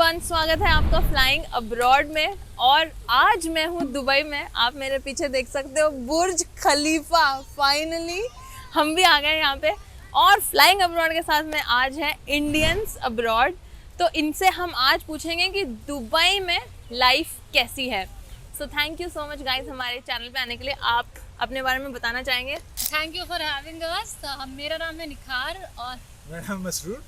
Everyone, स्वागत है आपका फ्लाइंग अब्रॉड में। और आज मैं हूँ दुबई में। आप मेरे पीछे देख सकते हो बुर्ज खलीफा। फाइनली हम भी आ गए यहाँ पे। और फ्लाइंग अब्रॉड के साथ में आज है इंडियंस अब्रॉड। तो इनसे हम आज पूछेंगे कि दुबई में लाइफ कैसी है। So thank you so much guys हमारे चैनल पे आने के लिए। आप अपने बारे में बताना चाहेंगे? Thank you for having us. मेरा नाम है निखार और मेरा नाम मसरूर।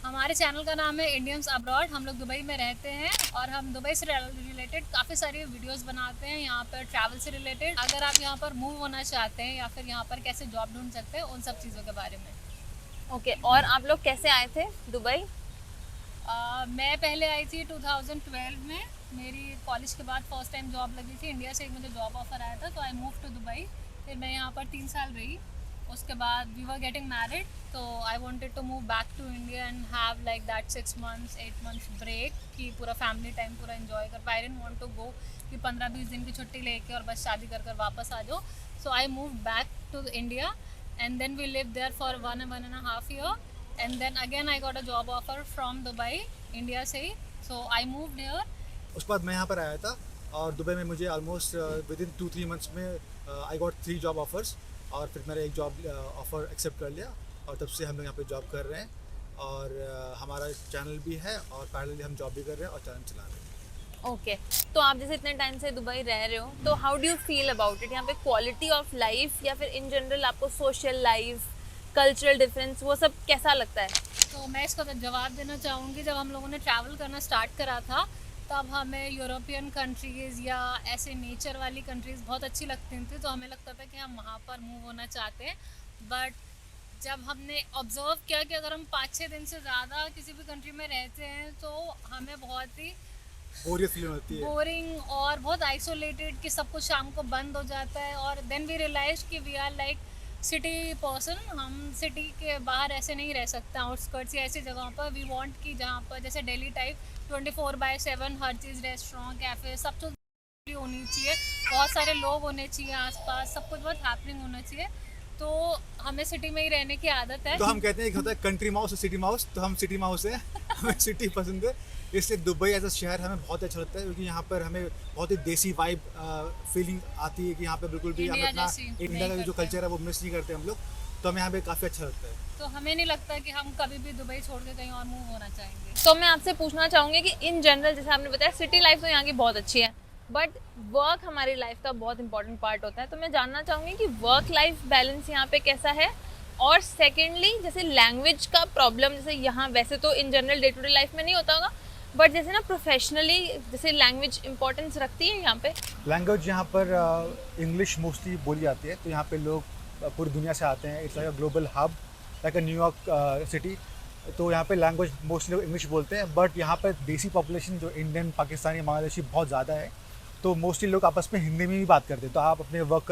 हमारे चैनल का नाम है इंडियंस अब्रॉड। हम लोग दुबई में रहते हैं और हम दुबई से रिलेटेड काफ़ी सारी वीडियोस बनाते हैं, यहाँ पर ट्रैवल से रिलेटेड। अगर आप यहाँ पर मूव होना चाहते हैं या फिर यहाँ पर कैसे जॉब ढूंढ सकते हैं, उन सब चीज़ों के बारे में। ओके और आप लोग कैसे आए थे दुबई? मैं पहले आई थी 2012 में। मेरी कॉलेज के बाद फर्स्ट टाइम जॉब लगी थी। इंडिया से एक मुझे जॉब ऑफर आया था, तो आई मूव टू दुबई। फिर मैं यहाँ पर 3 साल रही। उसके बाद वी वर गेटिंग मैरिड, तो I wanted to move back to India and have like that 6 months 8 months break, कि पूरा फैमिली टाइम पूरा एंजॉय कर पाए। I didn't want to go कि 15-20 दिन की छुट्टी लेके और बस शादी कर वापस आ जाओ। So I move back to India and then we live there for 1.5 year and then again I got a job offer from Dubai, India से ही। सो आई मूव्ड हियर। उसके बाद मैं यहाँ पर आया था और दुबई में मुझे ऑलमोस्ट विद इन 2-3 months में आई गॉट 3 जॉब ऑफर्स और फिर मैंने एक जॉब ऑफ़र एक्सेप्ट कर लिया और तब से हम लोग यहाँ पे जॉब कर रहे हैं। और हमारा चैनल भी है और पैरेलली हम जॉब भी कर रहे हैं और चैनल चला रहे हैं। ओके तो आप जैसे इतने टाइम से दुबई रह रहे हो, तो how do you feel about it? यहाँ पे क्वालिटी ऑफ लाइफ या फिर इन जनरल आपको सोशल लाइफ, कल्चरल डिफरेंस, वो सब कैसा लगता है? तो मैं इसका जवाब देना चाहूँगी। जब हम लोगों ने ट्रैवल करना स्टार्ट करा था, तब हमें यूरोपियन कंट्रीज़ या ऐसे नेचर वाली कंट्रीज़ बहुत अच्छी लगती थी, तो हमें लगता था कि हम वहाँ पर मूव होना चाहते हैं। बट जब हमने ऑब्ज़र्व किया कि अगर हम 5-6 दिन से ज़्यादा किसी भी कंट्री में रहते हैं, तो हमें बहुत ही बोरियत फील होती है, बोरिंग और बहुत आइसोलेटेड, कि सब कुछ शाम को बंद हो जाता है। और देन वी रियलाइज कि we are like city person. हम सिटी के बाहर ऐसे नहीं रह सकते, आउटस्कर्ट्स या ऐसी जगहों पर। वी वांट कि जहाँ पर जैसे दिल्ली टाइप 24/7 हर चीज़, रेस्टोरेंट, कैफ़े, सब कुछ होनी चाहिए। बहुत सारे लोग होने चाहिए आसपास, सब कुछ बहुत हैपनिंग होना चाहिए। तो हमें सिटी में ही रहने की आदत है। तो हम कहते हैं कि होता है कंट्री माउस और सिटी माउस, तो हम सिटी माउस हैं। हमें सिटी पसंद है, इसलिए दुबई एज अ शहर हमें बहुत अच्छा लगता है क्योंकि यहाँ पर हमें बहुत ही देसी वाइब फीलिंग आती है कि यहाँ पे बिल्कुल भी हम इंडिया अपना जैसी इंडिया का नहीं जो करते। कल्चर है वो मिस नहीं करते हम लोग। तो हमें यहाँ पे काफ़ी अच्छा लगता है। तो हमें नहीं लगता कि हम कभी भी दुबई छोड़ के कहीं और मूव होना चाहेंगे। तो मैं आपसे पूछना चाहूँगी कि इन जनरल जैसे आपने बताया सिटी लाइफ तो यहाँ की बहुत अच्छी है, बट वर्क हमारी लाइफ का बहुत इंपॉर्टेंट पार्ट होता है। तो मैं जानना चाहूँगी कि वर्क लाइफ बैलेंस यहाँ पे कैसा है। और सेकेंडली जैसे लैंग्वेज का प्रॉब्लम, जैसे यहाँ वैसे तो in general day to day life में नहीं होता होगा, बट जैसे ना प्रोफेशनली जैसे लैंग्वेज इंपॉर्टेंस रखती है यहाँ पे। लैंग्वेज यहाँ पर इंग्लिश मोस्टली बोली जाती है, तो यहाँ पे लोग पूरी दुनिया से आते हैं। It's like a global hub, like a New York city. तो यहाँ पे लैंग्वेज मोस्टली लोग इंग्लिश बोलते हैं, बट यहाँ पर देसी पॉपुलेशन जो इंडियन, पाकिस्तानी, बांग्लादेशी बहुत ज़्यादा है, तो मोस्टली लोग आपस में हिंदी में ही बात करते हैं। तो आप अपने वर्क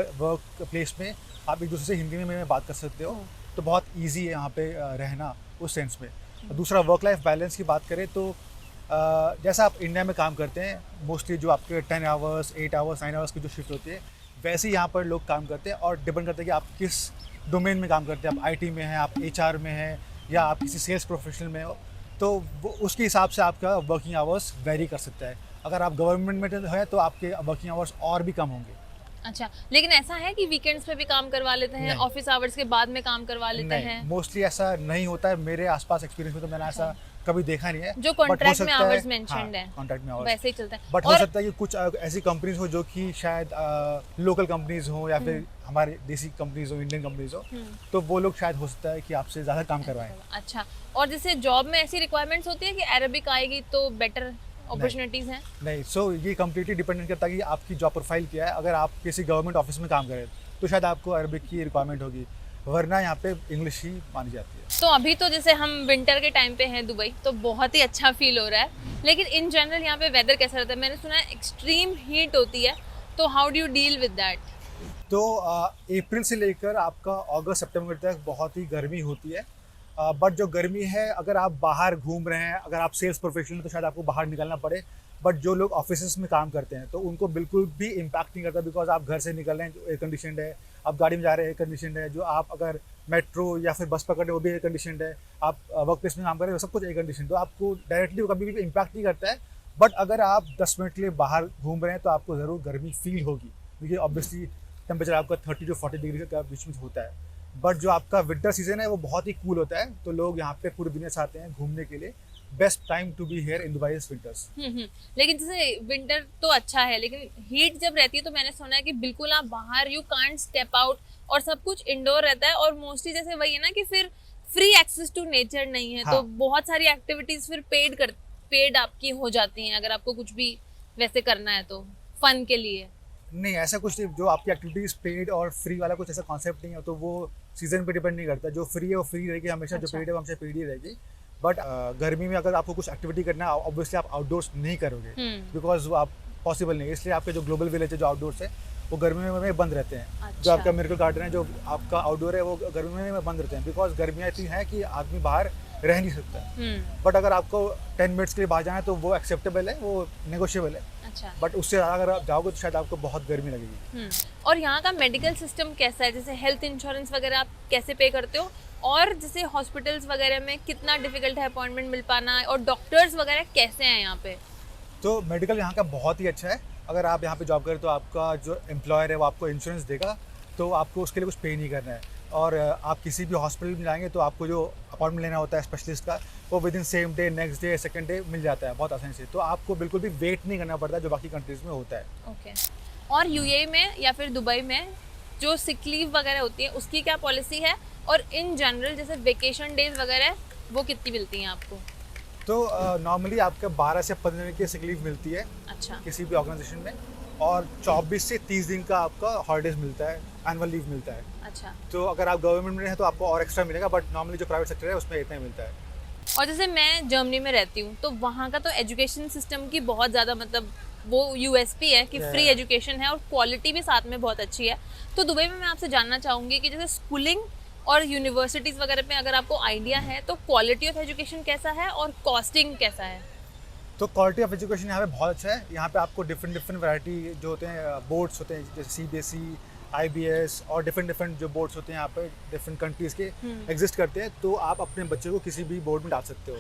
प्लेस में आप एक दूसरे से हिंदी में बात कर सकते हो, तो बहुत ईजी है यहाँ पे रहना उस सेंस में। दूसरा वर्क लाइफ बैलेंस की बात करें तो जैसा आप इंडिया में काम करते हैं, मोस्टली जो आपके 10 आवर्स 8 आवर्स 9 आवर्स की जो शिफ्ट होती है, वैसे ही यहाँ पर लोग काम करते हैं। और डिपेंड करता है कि आप किस डोमेन में काम करते हैं। आप आईटी में हैं, आप एचआर में हैं, या आप किसी सेल्स प्रोफेशनल में हो, तो वो उसके हिसाब से आपका वर्किंग आवर्स वेरी कर सकता है। अगर आप गवर्नमेंट में है तो आपके वर्किंग आवर्स और भी कम होंगे। अच्छा, लेकिन ऐसा है कि वीकेंड्स पे भी काम करवा लेते हैं, ऑफिस आवर्स के बाद में काम करवा लेते हैं? मोस्टली ऐसा नहीं होता है। मेरे आसपास एक्सपीरियंस में तो मैंने ऐसा कभी देखा नहीं है। जो कॉन्ट्रैक्ट में आवर्स मेंशन्ड है, कॉन्ट्रैक्ट में आवर्स वैसे ही चलता है। बट हो सकता है कि कुछ ऐसी कंपनीज हो जो कि शायद लोकल कंपनीज हो या फिर हमारे देसी कंपनीज हो, इंडियन कंपनीज हो, तो वो लोग शायद हो सकता है कि आपसे ज़्यादा काम करवाएं। अच्छा, और जैसे जॉब में ऐसी रिक्वायरमेंट्स होती है कि अरबिक आएगी तो बेटर अपॉर्चुनिटीज हैं? नहीं, सो ये कम्प्लीटली डिपेंडेंट करता है कि आपकी जॉब प्रोफाइल क्या है। अगर आप किसी गवर्नमेंट ऑफिस में काम करें तो शायद आपको अरबिक की रिक्वायरमेंट होगी, वरना यहाँ पे इंग्लिश ही मानी जाती है। तो अभी तो जैसे हम विंटर के टाइम पे हैं दुबई, तो बहुत ही अच्छा फील हो रहा है, लेकिन इन जनरल यहाँ पे वेदर कैसा रहता है? मैंने सुना है एक्सट्रीम हीट होती है, तो how do you deal with that? तो अप्रैल से लेकर आपका अगस्त सितंबर तक बहुत ही गर्मी होती है। बट जो गर्मी है, अगर आप बाहर घूम रहे हैं, अगर आप सेल्स प्रोफेशनल तो शायद आपको बाहर निकलना पड़े, बट जो लोग ऑफिस में काम करते हैं तो उनको बिल्कुल भी इम्पैक्ट नहीं करता, बिकॉज आप घर से निकल रहे हैं जो एयर कंडीशनड है, आप गाड़ी में जा रहे हैं एयर कंडीशनड है। जो आप अगर मेट्रो या फिर बस पकड़ने वो भी एयर कंडीशनड है, आप वर्क प्लेस में काम कर रहे हो सब कुछ एयर कंडीशन, तो आपको डायरेक्टली वो कभी भी इम्पैक्ट नहीं करता है। बट अगर आप 10 मिनट के लिए बाहर घूम रहे हैं तो आपको ज़रूर गर्मी फील होगी, क्योंकि ऑब्वियसली टेम्परेचर आपका 30 to 40 डिग्री का बीच में होता है। बट जो आपका विंटर सीजन है वो बहुत ही कूल होता है, तो लोग यहाँ पे पूरी दुनिया से आते हैं घूमने के लिए। Best time to be here in Dubai is winters. लेकिन जैसे विंटर तो अच्छा है, लेकिन हीट जब रहती है तो मैंने सुना है कि बिल्कुल आप बाहर यू कांट स्टेप आउट और सब कुछ इंडोर रहता है, और मोस्टली जैसे वही है ना कि फिर फ्री एक्सेस टू नेचर नहीं है। हाँ। तो बहुत सारी एक्टिविटीज फिर पेड आपकी हो जाती हैं अगर आपको कुछ भी वैसे करना है तो फन के लिए। नहीं, ऐसा कुछ नहीं, जो आपकी एक्टिविटीज पेड और फ्री वाला कुछ ऐसा कॉन्सेप्ट नहीं है, तो वो सीजन पे डिपेंड नहीं करता। जो फ्री है वो फ्री रहेगी हमेशा, जो अच्छा। पेड है वो हमेशा पेड ही रहेगी। बट गर्मी में अगर आपको कुछ एक्टिविटी करना है, ऑब्वियसली आप आउटडोर्स नहीं करोगे, बिकॉज वो आप पॉसिबल नहीं है। इसलिए आपके जो ग्लोबल विलेज है, जो आउटडोर्स है, वो गर्मी में बंद रहते हैं। जो अच्छा। आपका मिरेकल गार्डन है, जो आपका आउटडोर है, वो गर्मी में बंद रहते हैं, बिकॉज गर्मियाँ इतनी हैं कि आदमी बाहर रह नहीं सकता। बट अगर आपको 10 मिनट्स के लिए बाहर जाना है तो वो एक्सेप्टेबल है, वो नेगोशिएबल है। अच्छा। बट उससे ज़्यादा अगर आप जाओगे तो शायद आपको बहुत गर्मी लगेगी। और यहाँ का मेडिकल सिस्टम कैसा है? जैसे हेल्थ इंश्योरेंस वगैरह आप कैसे पे करते हो, और जैसे हॉस्पिटल्स वगैरह में कितना डिफिकल्ट है अपॉइंटमेंट मिल पाना, और डॉक्टर्स वगैरह कैसे हैं यहाँ पे? तो मेडिकल यहाँ का बहुत ही अच्छा है। अगर आप यहाँ पे जॉब करें तो आपका जो एम्प्लॉयर है वो आपको इंश्योरेंस देगा, तो आपको उसके लिए कुछ पे नहीं करना है। और आप किसी भी हॉस्पिटल में जाएंगे तो आपको जो अपॉइंटमेंट लेना होता है स्पेशलिस्ट का, वो with in same day, next day, second day meal जाता है बहुत आसानी से। तो आपको बिल्कुल भी वेट नहीं करना पड़ता जो बाकी कंट्रीज़ में होता है। ओके। और यूएई में या फिर दुबई में जो सिक लीव वगैरह होती है उसकी क्या पॉलिसी है, और इन जनरल जैसे वेकेशन डेज वगैरह वो कितनी मिलती हैं आपको? तो नॉर्मली आपका 12 से 15 दिन की सिक लीव मिलती है अच्छा। किसी भी ऑर्गेनाइजेशन में, और 24 से 30 दिन का आपका हॉलीडेज मिलता है, एनुअल लीव मिलता है। अच्छा। तो अगर आप गवर्नमेंट में हैं तो आपको और एक्स्ट्रा मिलेगा, बट नॉर्मली जो प्राइवेट सेक्टर है उसमें इतना ही मिलता है। और जैसे मैं जर्मनी में रहती हूँ तो वहाँ का तो एजुकेशन सिस्टम की बहुत ज़्यादा मतलब वो यूएसपी है कि फ्री एजुकेशन है और क्वालिटी भी साथ में बहुत अच्छी है। तो दुबई में मैं आपसे जानना चाहूँगी कि जैसे स्कूलिंग और यूनिवर्सिटीज़ वगैरह में अगर आपको आइडिया है तो क्वालिटी ऑफ एजुकेशन कैसा है और कॉस्टिंग कैसा है? तो क्वालिटी ऑफ एजुकेशन यहाँ पे बहुत अच्छा है। यहाँ पे आपको डिफरेंट वैरायटी जो होते हैं बोर्ड्स होते हैं, जैसे सीबीएसई, आईबीएस और डिफरेंट जो बोर्ड्स होते हैं यहाँ पे डिफरेंट कंट्रीज़ के एग्जिस्ट करते हैं। तो आप अपने बच्चे को किसी भी बोर्ड में डाल सकते हो।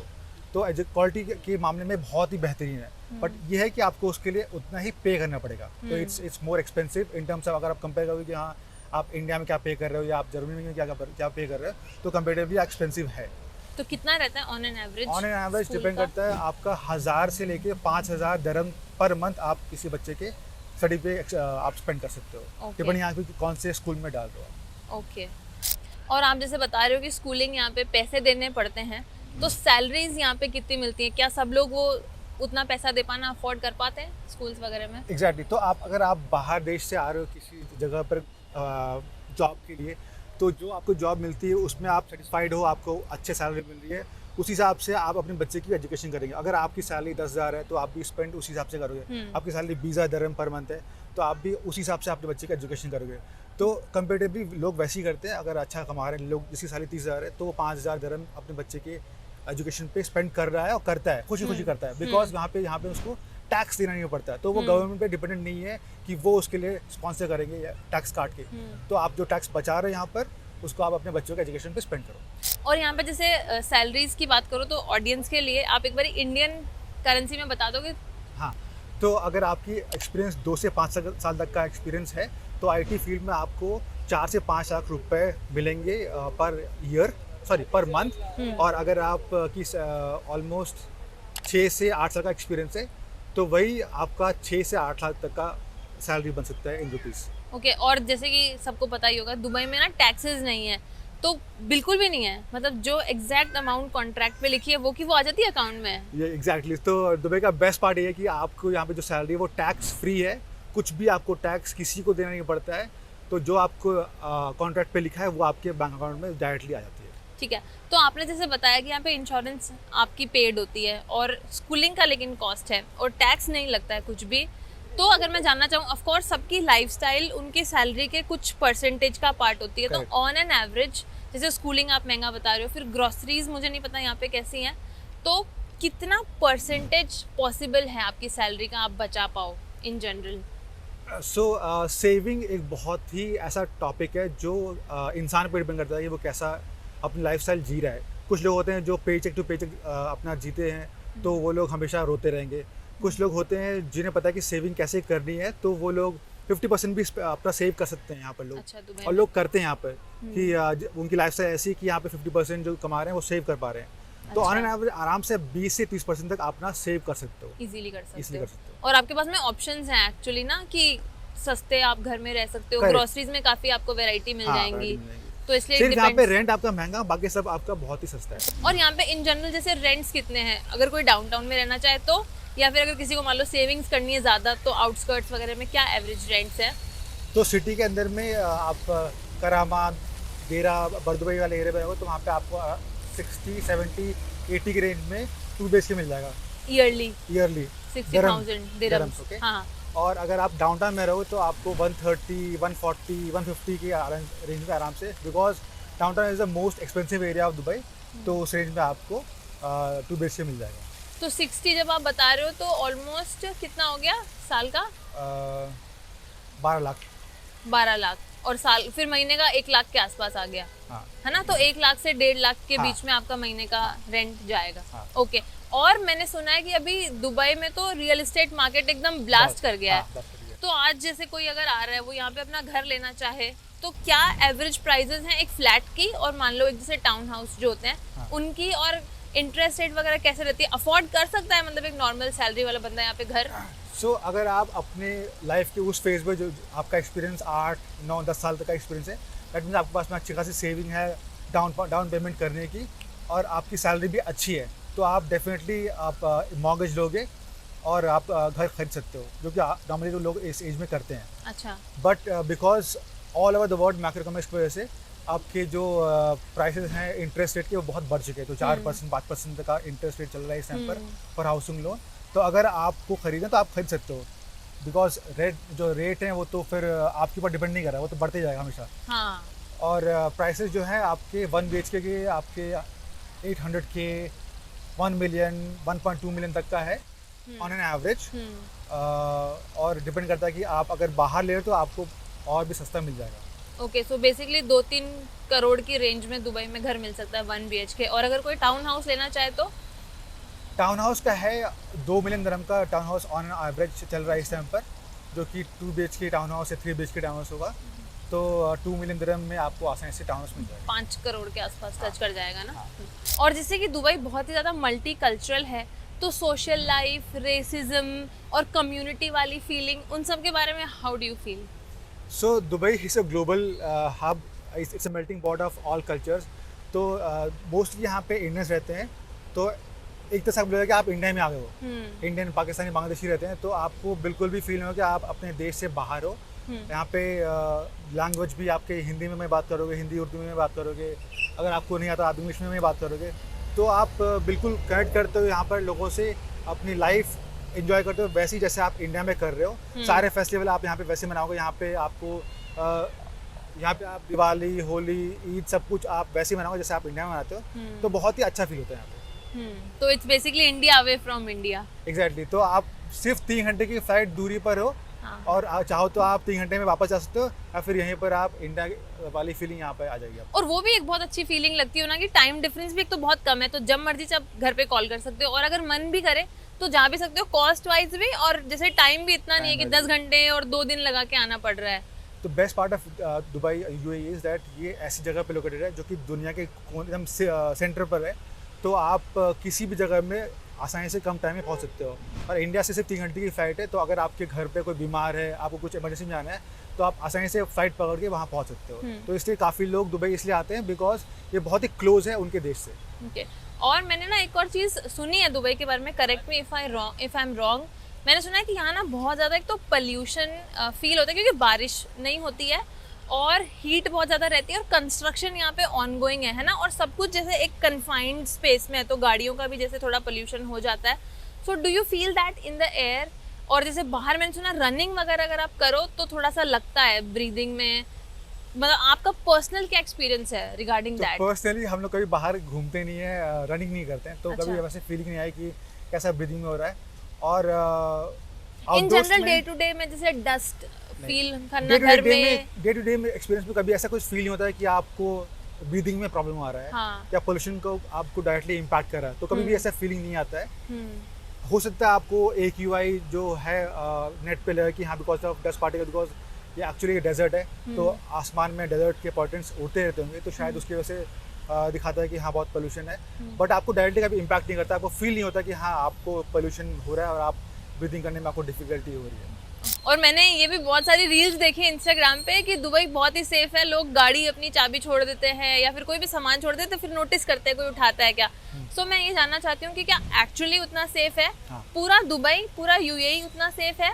तो क्वालिटी के मामले में बहुत ही बेहतरीन है। बट ये है कि आपको उसके लिए उतना ही पे करना पड़ेगा। तो it's more expensive in terms of, अगर आप कंपेयर करोगे कि हाँ आप इंडिया में क्या पे कर रहे हो या आप जर्मनी में क्या पे कर रहे हो, तो कंपेरेटिवली एक्सपेंसिव है। तो कितना रहता है on an average? On an average depend करता है आपका 1000 से लेके 5000 दरम पर मंथ आप किसी बच्चे के स्टडी पे आप स्पेंड कर सकते हो, डिपेंड यहाँ पे कौन से स्कूल में डाल रहे हो। ओके। और आप जैसे बता रहे हो कि स्कूलिंग यहाँ पे पैसे देने पड़ते हैं, तो सैलरीज यहाँ पे कितनी मिलती है? क्या सब लोग वो उतना पैसा दे पाना अफोर्ड कर पाते हैं स्कूल्स वगैरह में? एग्जैक्टली। तो आप अगर आप बाहर देश से आ रहे हो किसी जगह पर जॉब के लिए, तो जो आपको जॉब मिलती है उसमें आप सेटिस्फाइड हो, आपको अच्छे सैलरी मिल रही है, उस हिसाब से आप अपने बच्चे की एजुकेशन करेंगे। अगर आपकी सैलरी 10,000 है तो आप भी स्पेंड उस हिसाब से करोगे। आपकी सैलरी 20,000 दरम पर मंथ है तो आप भी उस हिसाब से अपने बच्चे की एजुकेशन करोगे। तो कंपेरेटिवली लोग वैसे ही करते हैं। अगर अच्छा कमा रहे हैं लोग, जिसकी सैलरी 30,000 है तो वो 5,000 दरम अपने बच्चे के एजुकेशन पे स्पेंड कर रहा है, और करता है खुशी करता है, बिकॉज यहाँ पे उसको टैक्स देना नहीं पड़ता है। तो वो गवर्नमेंट पे डिपेंडेंट नहीं है कि वो उसके लिए स्पॉन्सर करेंगे या टैक्स काट के। तो आप जो टैक्स बचा रहे हैं यहाँ पर, उसको आप अपने बच्चों के एजुकेशन पे स्पेंड करो। और यहाँ पे जैसे सैलरीज की बात करो तो ऑडियंस के लिए आप एक बार इंडियन करेंसी में बता दोगे? हाँ, तो अगर आपकी एक्सपीरियंस 2 से 5 साल तक का एक्सपीरियंस है तो आईटी फील्ड में आपको 4 से 5 लाख रुपए मिलेंगे पर मंथ। और अगर आप की ऑलमोस्ट 6 से 8 साल का एक्सपीरियंस है तो वही आपका 6 से 8 लाख तक का सैलरी बन सकता है इन रुपीज़। ओके। और जैसे कि सबको पता ही होगा दुबई में ना टैक्सेस नहीं है, तो बिल्कुल भी नहीं है, मतलब जो एग्जैक्ट अमाउंट कॉन्ट्रैक्ट पे लिखी है वो की वो आ जाती है अकाउंट में? ये एग्जैक्टली। तो दुबई का बेस्ट पार्ट ये है कि आपको यहाँ पे जो सैलरी है वो टैक्स फ्री है, कुछ भी आपको टैक्स किसी को देना नहीं पड़ता है। तो जो आपको कॉन्ट्रैक्ट पे लिखा है वो आपके बैंक अकाउंट में डायरेक्टली आ जाती है। ठीक है। तो आपने जैसे बताया कि यहाँ पे इंश्योरेंस आपकी पेड होती है और स्कूलिंग का लेकिन कॉस्ट है और टैक्स नहीं लगता है कुछ भी। तो अगर मैं जानना चाहूँ, ऑफ कोर्स सबकी लाइफस्टाइल उनकी सैलरी के कुछ परसेंटेज का पार्ट होती है। तो ऑन एन एवरेज जैसे स्कूलिंग आप महंगा बता रहे हो, फिर ग्रोसरीज मुझे नहीं पता यहाँ पे कैसी हैं, तो कितना परसेंटेज पॉसिबल है आपकी सैलरी का आप बचा पाओ इन जनरल? सो सेविंग एक बहुत ही ऐसा टॉपिक है जो इंसान पर डिपेंड करता है कि वो कैसा अपनी लाइफस्टाइल जी रहा है। कुछ लोग होते हैं जो पेचेक टू पेचेक अपना जीते हैं, तो वो लोग हमेशा रोते रहेंगे। कुछ लोग होते हैं जिन्हें पता है कि सेविंग कैसे करनी है, तो वो लोग 50% भी अपना सेव कर सकते हैं यहाँ पर लोग। अच्छा, दुबई और में। लोग करते हैं यहाँ पर कि उनकी लाइफस्टाइल ऐसी है कि यहाँ पे 50% जो कमा रहे हैं वो सेव कर पा रहे हैं। तो ऑन एन एवरेज आराम से 20 से 30% तक अपना सेव कर सकते हो। इजीली कर सकते Easily हो। कर सकते हो। और आपके पास में ऑप्शंस हैं एक्चुअली ना, कि सस्ते आप घर में रह सकते हो, Correct. ग्रोसरीज में काफी आपको वैरायटी मिल हाँ, जाएंगी, variety मिल जाएगी। तो इसलिए सिर्फ यहाँ पे डिपेंड्स। रेंट आपका महंगा, बाकी सब आपका बहुत ही सस्ता है। और यहाँ पे इन जनरल जैसे रेंट्स कितने हैं, अगर कोई डाउनटाउन में रहना चाहे तो, या फिर अगर किसी को मान लो सेविंग्स करनी है ज़्यादा, तो आउटस्कर्ट्स वगैरह में क्या एवरेज रेंट्स है? तो सिटी के अंदर में आप करामा, देरा, बरदुबई वाले एरिया में रहोगे तो वहाँ पे आपको 60, 70, 80 के रेंज में 2 BHK मिल जाएगा ईयरली ईयरली। 60,000 दिरहम्स। okay? हाँ, और अगर आप डाउनटाउन में रहो तो आपको 130, 140, 150 के रेंज में आराम से, because downtown is the most expensive area of Dubai, तो उस रेंज में आपको 2 BHK मिल जाएगा। तो 60 जब आप बता रहे हो तो ऑलमोस्ट कितना हो गया साल का? 12 लाख। 12 लाख। और साल फिर महीने का 1 लाख के आसपास आ गया, हाँ है ना? तो 1 लाख से 1.5 लाख के हाँ। बीच में आपका महीने का रेंट जाएगा। हाँ। ओके। और मैंने सुना है कि अभी दुबई में तो रियल एस्टेट मार्केट एकदम ब्लास्ट कर गया है। हाँ, blast कर गया। तो आज जैसे कोई अगर आ रहा है, वो यहाँ पे अपना घर लेना चाहे, तो क्या एवरेज प्राइसेस हैं एक फ्लैट की, और मान लो एक जैसे टाउन हाउस जो होते हैं हाँ। उनकी, और इंटरेस्ट रेट वगैरह कैसे रहती है? अफोर्ड कर सकता है मतलब एक नॉर्मल सैलरी वाला बंदा यहाँ पे घर? सो अगर आप अपने लाइफ के उस फेज में जो आपका एक्सपीरियंस 8, 9, 10 साल तक का एक्सपीरियंस है, दैट मीन्स आपके पास में अच्छी खासी सेविंग है डाउन पेमेंट करने की, और आपकी सैलरी भी अच्छी है, तो आप डेफिनेटली आप मॉर्गेज लोगे और आप घर खरीद सकते हो, जो कि नॉर्मली जो लोग इस एज में करते हैं। अच्छा। But because all over the world macro economics की वजह से आपके जो प्राइसेस हैं इंटरेस्ट रेट के, वो बहुत बढ़ चुके हैं। तो 4%, 5% तक का इंटरेस्ट रेट चल रहा है इस टाइम पर फॉर हाउसिंग लोन। तो अगर आपको खरीदें तो आप खरीद सकते हो, बिकॉज रेट हैं वो तो फिर आपके ऊपर डिपेंड नहीं कर रहा है, वो तो बढ़ते जाएगा हमेशा। हाँ। और प्राइसेस जो हैं आपके 1 BHK के आपके 800K, 1 मिलियन, 1.2 मिलियन तक का है ऑन एन एवरेज। और डिपेंड करता है कि आप अगर बाहर ले रहे हो तो आपको और भी सस्ता मिल जाएगा। ओके, सो बेसिकली 2-3 करोड़ की रेंज में दुबई में घर मिल सकता है 1 BHK। और अगर कोई टाउन हाउस लेना चाहे तो? टाउन हाउस का है 2 मिलियन दिरहम का टाउन हाउस ऑन एवरेज चल रहा है इस टाइम पर, जो कि 2 BHK टाउन हाउस या 3 BHK टाउन हाउस होगा। तो 2 मिलियन दिरहम में आपको आसानी से टाउन हाउस मिल जाएगा। 5 करोड़ के आसपास टच कर जाएगा ना। और जैसे कि दुबई बहुत ही ज़्यादा मल्टी कल्चरल है, तो सोशल लाइफ, रेसिज्म और कम्युनिटी वाली फीलिंग, उन सब के बारे में how do you feel? So Dubai is a global hub, it's a melting pot of all cultures. तो मोस्टली यहाँ पे इंडियंस रहते हैं, तो एक तरह से आप बोलेगा कि आप इंडिया में आ गए हो। इंडियन, पाकिस्तानी, बांग्लादेशी रहते हैं, तो आपको बिल्कुल भी फील नहीं हो कि आप अपने देश से बाहर हो। यहाँ पे लैंग्वेज भी आपके हिंदी में बात करोगे, हिंदी उर्दू में बात करोगे, अगर आपको नहीं आता आप इंग्लिश में बात करोगे, तो आप बिल्कुल कनेक्ट करते हो यहाँ पर लोगों से, अपनी लाइफ एंजॉय करते हो वैसे ही जैसे आप इंडिया में कर रहे हो। सारे फेस्टिवल आप यहाँ पे वैसे मनाओगे। यहाँ पे आपको यहाँ पे आप दिवाली, होली, ईद, सब कुछ आप वैसे ही मनाओगे जैसे आप इंडिया में मनाते हो। तो बहुत ही अच्छा फील होता है यहाँ पे। तो it's basically India away from India. Exactly. तो आप सिर्फ 3 घंटे की फ्लाइट दूरी पर हो, और चाहो तो आप 3 घंटे में वापस जा सकते हो, या फिर यहीं पर आप इंडिया वाली फीलिंग यहाँ पे आ जाएगी आपको। और वो भी एक बहुत अच्छी फीलिंग लगती है ना कि टाइम डिफरेंस भी एक तो बहुत कम है, तो जब मर्जी जब घर पे कॉल कर सकते हो, और अगर मन भी करे तो जा भी सकते हो, कॉस्ट वाइज भी, और जैसे टाइम भी इतना नहीं है कि 10 घंटे और 2 दिन लगा के आना पड़ रहा है। तो best part of Dubai UAE is that ये ऐसी जगह पे लोकेटेड है जो कि दुनिया के एकदम सेंटर पर है। तो आप किसी भी जगह में आसानी से कम टाइम में पहुंच सकते हो। और इंडिया से सिर्फ 3 घंटे की फ़्लाइट है, तो अगर आपके घर पे कोई बीमार है, आपको कुछ इमरजेंसी में जाना है, तो आप आसानी से फ़्लाइट पकड़ के वहाँ पहुँच सकते हो। तो इसलिए काफ़ी लोग दुबई इसलिए आते हैं बिकॉज ये बहुत ही क्लोज है उनके देश से। ओके। और मैंने ना एक और चीज़ सुनी है दुबई के बारे में, correct me if I am wrong, मैंने सुना है कि यहाँ ना बहुत ज़्यादा एक तो पोल्यूशन फील होता है क्योंकि बारिश नहीं होती है, और हीट बहुत ज़्यादा रहती है, और कंस्ट्रक्शन यहाँ पे ऑनगोइंग है ना, और सब कुछ जैसे एक कन्फाइंड स्पेस में है, तो गाड़ियों का भी जैसे थोड़ा पोल्यूशन हो जाता है। So do you feel that in the air? और जैसे बाहर मैंने सुना रनिंग वगैरह अगर आप करो तो थोड़ा सा लगता है ब्रीदिंग में, मतलब आपका पर्सनल क्या एक्सपीरियंस है रिगार्डिंग दैट? पर्सनली हम लोग कभी बाहर घूमते नहीं है, रनिंग नहीं करते हैं, तो अच्छा। कभी वैसे फीलिंग नहीं आई कि कैसा ब्रीदिंग में हो रहा है। और इन Outdoors जनरल में- डे टू डे में जैसे डस्ट फील करना डे घर में, टू डे में एक्सपीरियंस में कभी ऐसा कुछ फील नहीं होता है कि आपको ब्रीदिंग में प्रॉब्लम आ रहा है हाँ। या पोल्यूशन को आपको डायरेक्टली इम्पैक्ट कर रहा है, तो कभी भी ऐसा फीलिंग नहीं आता है। हम्म, हो सकता है आपको AQI जो है नेट पे लगे कि हाँ because of dust particle, because ये एक्चुअली डेजर्ट है, तो आसमान में डेजर्ट के पॉर्टेंट्स उड़ते रहते होंगे, तो शायद उसकी वजह से दिखाता है कि हाँ बहुत पोल्यूशन है, बट आपको डायरेक्टली कभी इम्पैक्ट नहीं करता, आपको फील नहीं होता कि हाँ आपको पोल्यूशन हो रहा है और आप ब्रीदिंग करने में आपको डिफिकल्टी हो रही है। और मैंने ये भी बहुत सारी रील्स देखी इंस्टाग्राम पे कि दुबई बहुत ही सेफ है, लोग गाड़ी अपनी चाबी छोड़ देते हैं या फिर कोई भी सामान छोड़ देते हैं, फिर नोटिस करते हैं कोई उठाता है क्या। सो मैं ये जानना चाहती हूँ कि क्या एक्चुअली उतना सेफ है? हाँ। पूरा दुबई, पूरा UAE उतना सेफ है?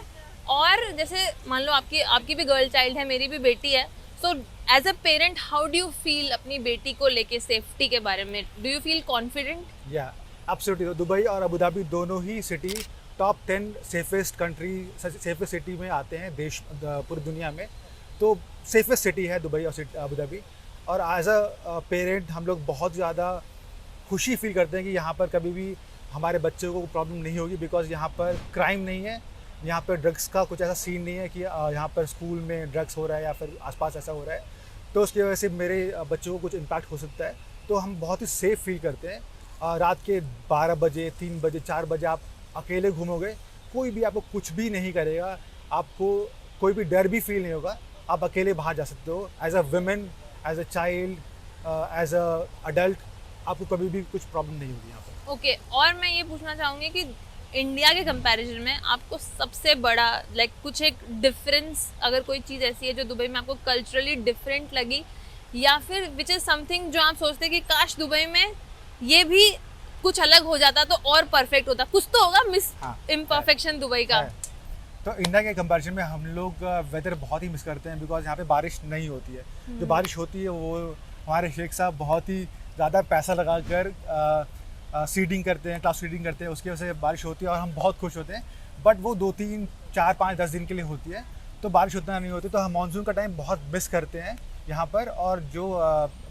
और जैसे मान लो आपकी भी गर्ल चाइल्ड है, मेरी भी बेटी है, so as a parent how do you feel अपनी बेटी को लेके सेफ्टी के बारे में? Do you feel confident? या एब्सोल्युटली, दुबई और अबू धाबी दोनों ही city top 10 safest country, safest city में आते हैं देश पूरी दुनिया में। तो सेफेस्ट सिटी है दुबई और अबू धाबी। और एज अ पेरेंट हम लोग बहुत ज़्यादा खुशी फील करते हैं कि यहाँ पर कभी भी हमारे बच्चों को प्रॉब्लम नहीं होगी, बिकॉज यहाँ पर क्राइम नहीं है, यहाँ पर ड्रग्स का कुछ ऐसा सीन नहीं है कि यहाँ पर स्कूल में ड्रग्स हो रहा है या फिर आसपास ऐसा हो रहा है, तो उसकी वजह से मेरे बच्चों को कुछ इम्पैक्ट हो सकता है। तो हम बहुत ही सेफ़ फील करते हैं। रात के 12 बजे, 3 बजे, 4 बजे आप अकेले घूमोगे, कोई भी आपको कुछ भी नहीं करेगा, आपको कोई भी डर भी फील नहीं होगा, आप अकेले बाहर जा सकते हो as a women, as a child, as an adult, आपको कभी भी कुछ प्रॉब्लम नहीं होगी यहाँ पर। ओके, और मैं ये पूछना चाहूँगी कि इंडिया के कंपैरिजन में आपको सबसे बड़ा कुछ एक डिफरेंस, अगर कोई चीज़ ऐसी है जो दुबई में आपको कल्चरली डिफरेंट लगी, या फिर विच इज़ समथिंग जो आप सोचते हैं कि काश दुबई में ये भी कुछ अलग हो जाता तो और परफेक्ट होता, कुछ तो होगा मिस हाँ, इम्परफेक्शन दुबई का। है। तो इंडिया के कंपैरिजन में हम लोग वेदर बहुत ही मिस करते हैं, बिकॉज यहाँ पे बारिश नहीं होती है। जो बारिश होती है वो हमारे शेख साहब बहुत ही ज़्यादा पैसा लगा कर सीडिंग करते हैं, क्लाउड सीडिंग करते हैं, उसकी वजह से बारिश होती है और हम बहुत खुश होते हैं। बट वो 2, 3, 4, 5, 10 दिन के लिए होती है, तो बारिश उतना नहीं होती, तो हम मानसून का टाइम बहुत मिस करते हैं यहाँ पर। और जो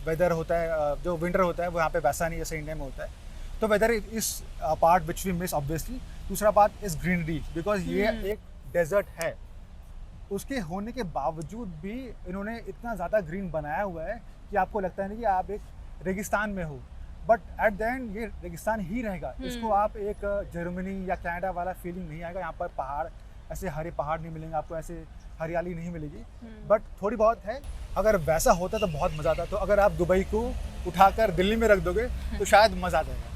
वेदर होता है, जो विंटर होता है, वो यहाँ पे वैसा नहीं जैसे इंडिया में होता है। तो weather is part which we miss obviously. दूसरा पार्ट इज़ ग्रीनरी, बिकॉज ये एक डेजर्ट है, उसके होने के बावजूद भी इन्होंने इतना ज़्यादा ग्रीन बनाया हुआ है कि आपको लगता है नहीं कि आप एक रेगिस्तान में हो, बट एट द एंड ये रेगिस्तान ही रहेगा। इसको आप एक जर्मनी या कनाडा वाला फीलिंग नहीं आएगा। यहाँ पर पहाड़, ऐसे हरे पहाड़ नहीं मिलेंगे आपको, ऐसे हरियाली नहीं मिलेगी, बट थोड़ी बहुत है। अगर वैसा होता तो बहुत मज़ा आता। तो अगर आप दुबई को उठाकर दिल्ली में रख दोगे तो शायद मज़ा आ जाएगा।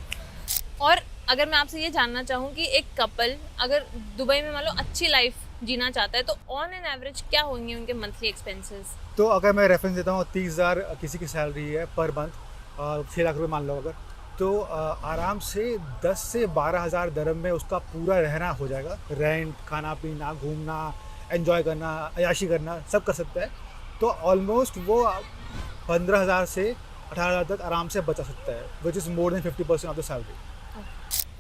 और अगर मैं आपसे ये जानना चाहूँ कि एक कपल अगर दुबई में मान लो अच्छी लाइफ जीना चाहता है, तो ऑन एन एवरेज क्या होंगे उनके मंथली एक्सपेंसेस? तो अगर मैं रेफरेंस देता हूँ, 30,000 किसी की सैलरी है पर मंथ, 6 लाख रुपये मान लो अगर, तो आराम से 10 से 12,000 दरम में उसका पूरा रहना हो जाएगा। रेंट, खाना पीना, घूमना, एंजॉय करना, अयाशी करना, सब कर सकता है। तो ऑलमोस्ट वो 15,000 से 18,000 तक आराम से बचा सकता है, which is more than 50% of the salary.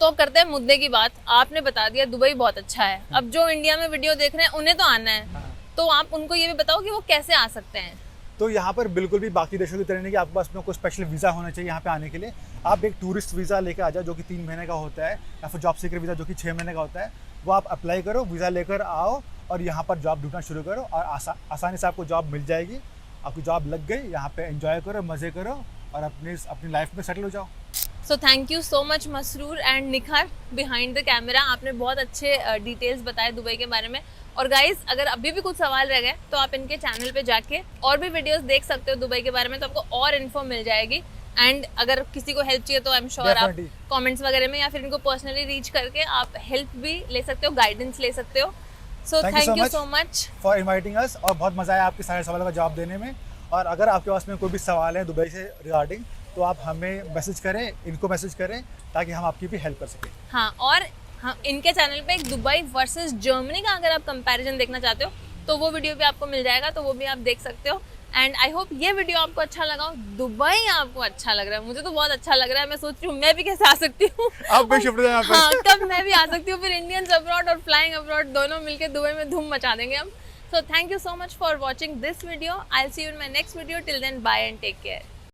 तो करते हैं मुद्दे की बात। आपने बता दिया दुबई बहुत अच्छा है, अब जो इंडिया में वीडियो देख रहे हैं उन्हें तो आना है, तो आप उनको ये भी बताओ कि वो कैसे आ सकते हैं। तो यहाँ पर बिल्कुल भी बाकी देशों की तरह नहीं कि आपके पास में कोई स्पेशल वीज़ा होना चाहिए यहाँ पे आने के लिए। आप एक टूरिस्ट वीज़ा लेकर आ जाओ जो कि 3 महीने का होता है, या फिर जॉब सीकर वीज़ा जो कि 6 महीने का होता है, वो आप अप्लाई करो, वीज़ा लेकर आओ और यहाँ पर जॉब ढूंढना शुरू करो और आसानी से आपको जॉब मिल जाएगी। आपकी जॉब लग गई, यहाँ पे एंजॉय करो, मज़े करो और अपनी लाइफ में सेटल हो जाओ। So thank you so much Masroor and निखार बिहाइंड द कैमरा। आपने बहुत अच्छे डिटेल्स बताए दुबई के बारे में। और गाइस, अगर अभी भी कुछ सवाल रह गए तो आप इनके चैनल पे जाके और भी वीडियोस देख सकते हो दुबई के बारे में, तो आपको और इन्फो मिल जाएगी। एंड अगर किसी को हेल्प चाहिए तो आई एम श्योर आप कमेंट्स वगैरह में या फिर इनको पर्सनली रीच करके आप हेल्प भी ले सकते हो, गाइडेंस ले सकते हो। So thank you so much for inviting us, और बहुत मज़ा आया आपके सारे सवालों का जवाब देने में। और अगर आपके पास में कोई भी सवाल है दुबई से रिगार्डिंग, तो आप हमें मैसेज करें, इनको मैसेज करें, ताकि हम आपकी भी हेल्प कर सकें। हाँ, और हम इनके चैनल पे एक दुबई वर्सेस जर्मनी का अगर आप कंपैरिजन देखना चाहते हो तो वो वीडियो भी आपको मिल जाएगा, तो वो भी आप देख सकते हो। एंड आई होप ये वीडियो आपको अच्छा लगा हो। दुबई आपको अच्छा लग रहा है, मुझे तो बहुत अच्छा लग रहा है। मैं सोच रही हूँ मैं भी कैसे आ सकती हूँ। आप भी शिफ्ट हो जाएं यहाँ पर। हाँ, कब मैं भी आ सकती हूँ। फिर इंडियंस अब्रॉड और फ्लाइंग अब्रॉड दोनों मिलके दुबई में धूम मचा देंगे हम। So thank you so much for watching this video. I'll see you in my next video. Till then, bye and take care.